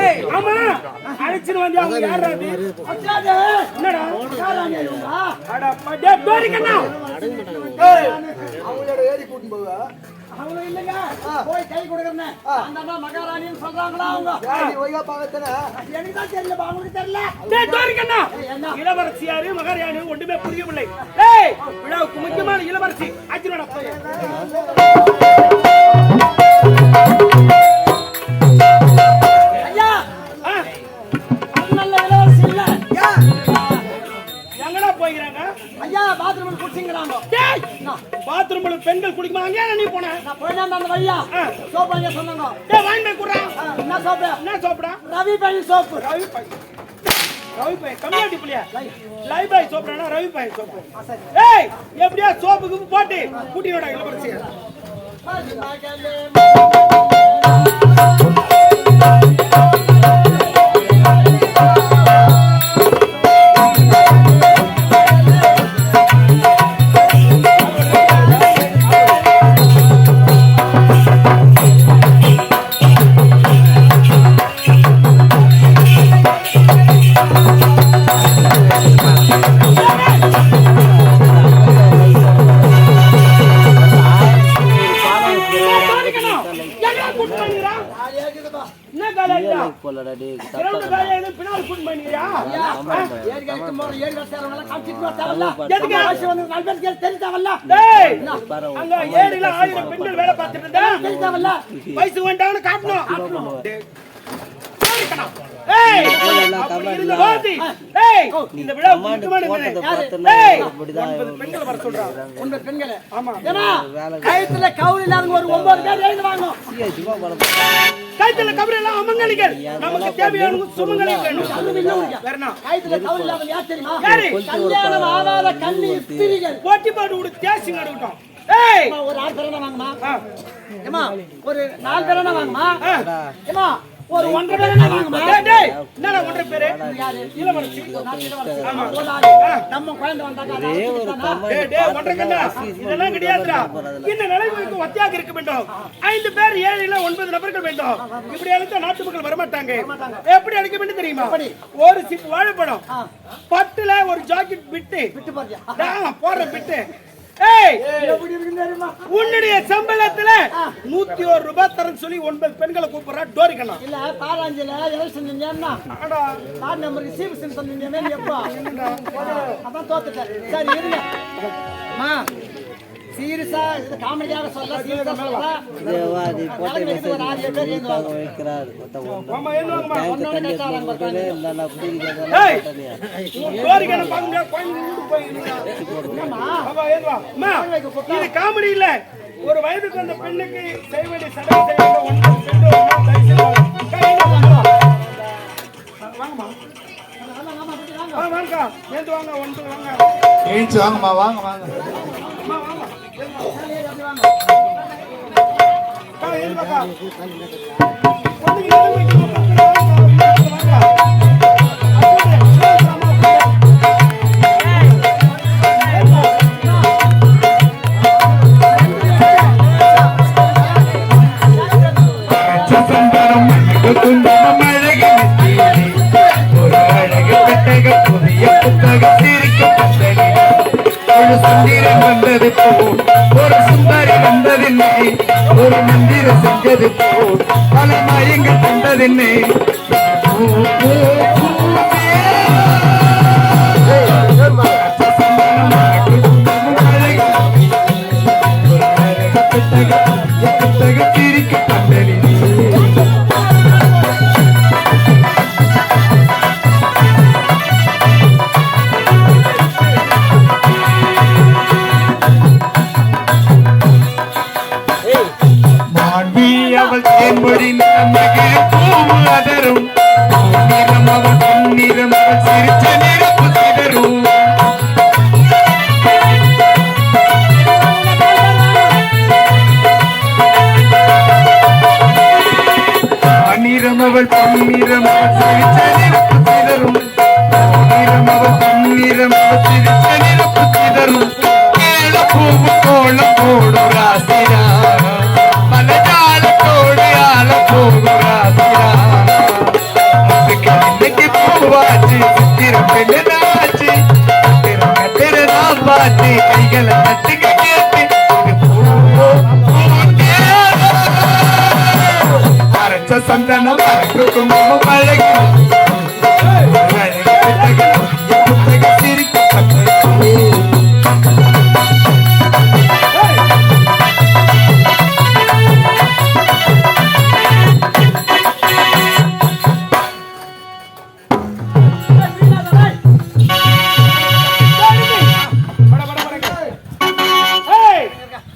ஏய் ஆமா அழைச்சிட்டு வந்து அவங்க யாரா அது என்னடா அட படே டோரிக்கண்ணா ஏய் அவங்களோட ஏறி கூட்டி போவா அவளோ இல்லங்க போய் கை கொடுக்கறனே அந்தமா மகாராணின்னு சொல்றாங்களா அவங்க நீ ஒய்யா பாக்கதன எனக்கு தான் தெரியல அவங்களுக்கு தெரியல டேய் டோரிக்கண்ணா இளவரசி யாரு மகாராணி ஒண்ணுமே புரியவில்லை ஏய் விழாவுக்கு முக்கியமான இளவரசி அஜிரோட போய் ஐயா நல்ல இளவரசி இல்ல எங்கடா போயிறாங்க ஐயா பாத்ரூம்ல குடிச்சிங்கறாங்க டேய் பாத்ரூம்ல பெண்கள் குடிக்குமா அங்க நீ போன நான் போயினா அந்த வழியா சோப் வாங்க சொன்னாங்க டேய் வாங்கி போய் குறா என்ன சோப்டா ரவி பாய் சோப் ரவி பாய் கம்மியாட்டி புளியா லை பாய் சோப்றானா ரவி பாய் சோப் ஏய் எப்படியா சோப்புக்கு போட்டு கூட்டியோட இளவரசி வயசு வேண்டாம்னு காட்டணும் இந்த விழா பெண்கள் வர சொல்றாங்க பெண்கள் ஆமா கழுத்துல கவுரி இல்லாத ஒரு 9 பேர் எழுந்து வாங்க கைத்துல கபர் எல்லாம் அமங்கலிகள் நமக்கு தேவையான சுமங்கலிகள் வேணும் வேறனா கைத்துல கவுரி இல்லாத யார் தெரியுமா கல்யாணம் ஆகாத கன்னி ஸ்திரீகள் போட்டி போட்டு விடு தேசிங்க எடுக்கட்டும் ஏய் ஒரு 6 பேரனா வாங்குமா ஏமா ஒரு 4 பேரனா வாங்குமா ஏமா ஒரு 1.5 பேரனா வாங்குமா டேய் என்னடா 1.5 பேரு யாரு இளவரசி ஆமா நம்ம குழந்தை வந்தாங்க டேய் 1.5 கண்ணா இதெல்லாம் கிடையாதுடா இந்த நிலைமைக்கு வத்தியாக இருக்க வேண்டும் 5 பேர் 7 இல்ல 9 நபர்கள் வேண்டும் இப்படி அழைத்தா நாட்டு மக்கள் வர மாட்டாங்க எப்படி அழைக்க வேண்டும் தெரியுமா ஒரு சிப் வாழைப்பழம் பட்டுல ஒரு ஜாக்கெட் விட்டு பாத்தியா போற விட்டு ஏய் எப்படி இருக்கு தெரியுமா உன்னுடைய சம்பளத்துல 101 ரூபாய் தரேன்னு சொல்லி 9 பெண்களை கூப்பிடுறா டோரிக்கண்ணா இல்ல பாராஞ்சில எலெக்ஷன் நின்னா அடா கார்டு நம்பர் ரிசீவ்ஷன் சொன்னீங்க எப்போ அதான் தோத்துட்டேன் சரி இருங்க மா சீரியஸா இது காமெடியாக சொல்ல சீரியஸா சொல்ல தேவாதி போட்டே மெசேஜ் கொடுத்தாங்க வைக்கிறார் மாமா ஏனுவாங்கமா ஒண்ணு கேட்டாங்க பாருங்க இல்ல புடிக்கிறதெல்லாம் டோரிக்கண்ணா பாருங்க கோயில் ஊடு போயிடுங்க மாமா ஏனுவா அம்மா இது காமெடி இல்ல ஒரு வயதுக்கு அந்த பெண்ணுக்கு செய்ய வேண்டிய சடங்கு செய்ய ஒன்று பெண்ணு வாங்கம்மா வாங்க ஏந்து வாங்க ஒன்று வாங்க ஏஞ்சி வாங்கம்மா வாங்க வாங்க அம்மா வாங்க ஏந்து வாங்க ஒரு சுந்தரி வந்ததில்லை ஒரு மந்திர செஞ்சது போல் பல மயங்கள் கொண்டதில்லை திரிக்க பந்தலில் அவள் தேன்மொழி மகிழ் பூவு அதரும் நிறம் அவள் பொன்னிறம் அவள் சிரிச்ச நிறப்பு சிதரும் நிறம் அவள் பொன்னிறம் அவள் சிரிச்ச நிறப்பு சிதரும் நிறம் அவள் பொன்னிறம் அவள் சிரிச்ச நிறப்பு சிதரும் ஏழ பூவு கோலம் போடும் ராசிரா மலஜால கோடி ஆல போகும் ராசிரா பச்சை சந்தனம் அழகு குங்குமம் அழகு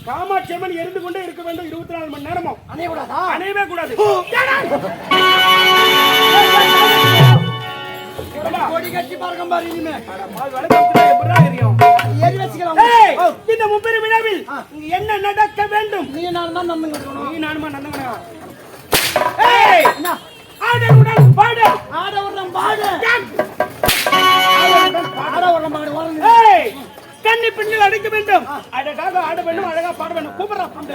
காமாட்சி அம்மன் எரிந்து கொண்டே இருக்க வேண்டும் 24 மணி நேரமும். அணையக்கூடாதா? அணையவே கூடாது. கொடி கட்டி பறக்கும் பாரு இனிமே. ஏறி வச்சுக்கலாம். இந்த முப்பெரும் விழாவில் இங்க என்ன நடக்க வேண்டும்? நீ நான் தான் நம்புங்க. நீ நானுமா நந்தவனா? ஆடவுடன் பாடு. ஆடவுடன் பாடு. ஆடவுடன் பாடு. கண்ணி பின்னில் அடைக்க வேண்டும். அழகாக ஆட வேண்டும், அழகா பாட வேண்டும். கூப்பிடுறா புண்டு.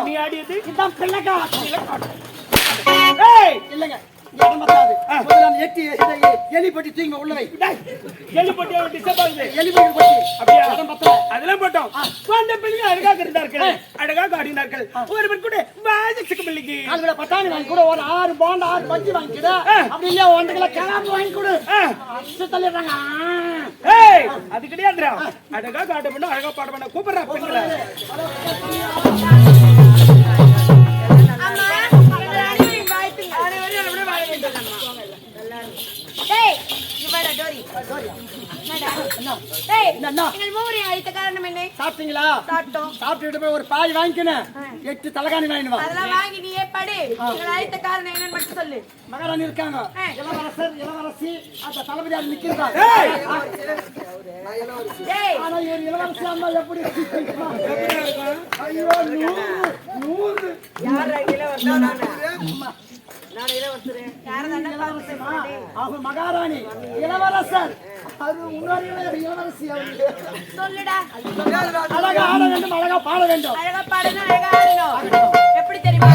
நீ ஆடியது இல்லங்க எலி பட்டி தூங்க உள்ள வை. எலி பட்டி டிஸ்டர்ப் ஆகுது. எலி பட்டி பட்டி அப்படியே அதெல்லாம் போட்டோம். வந்த பெண்கள் அழகாக இருந்தார்கள், அழகாக ஆடினார்கள். ஒருவர் கூட வாஜிச்சுக்கு அதுல பட்டாணி வாங்கி கூட ஒரு 6 போண்டா 6 பஜ்ஜி வாங்கிக்கிட. அப்படி இல்லையா 1 கிலோ கலாம்பு வாங்கி கொடு. தள்ளிடுறாங்க. அது கிடையாதுடா. அழகாக ஆட பண்ண, அழகா பாட பண்ண. கூப்பிடுறா பெண்களை. சாப்பிட்டீங்களா? சாப்பிட்டு போய் ஒரு பாய் வாங்கிக்கணும். 8 தலகாணி வாங்கிடுவா. மகாராணி இருக்காங்க, இளவரசர் இளவரசி அந்த தளபதியார் நிக்கிறாங்க. ஆனா இவர் இளவரசி அம்மா எப்படி ஐயோ 100 மகாராணி இளவரசர் இளவரசி அழகா ஆட வேண்டும், அழகா பாட வேண்டும். எப்படி தெரியுமா?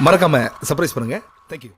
மறக்காம சர்ப்ரைஸ் பண்ணுங்க. தேங்க்யூ.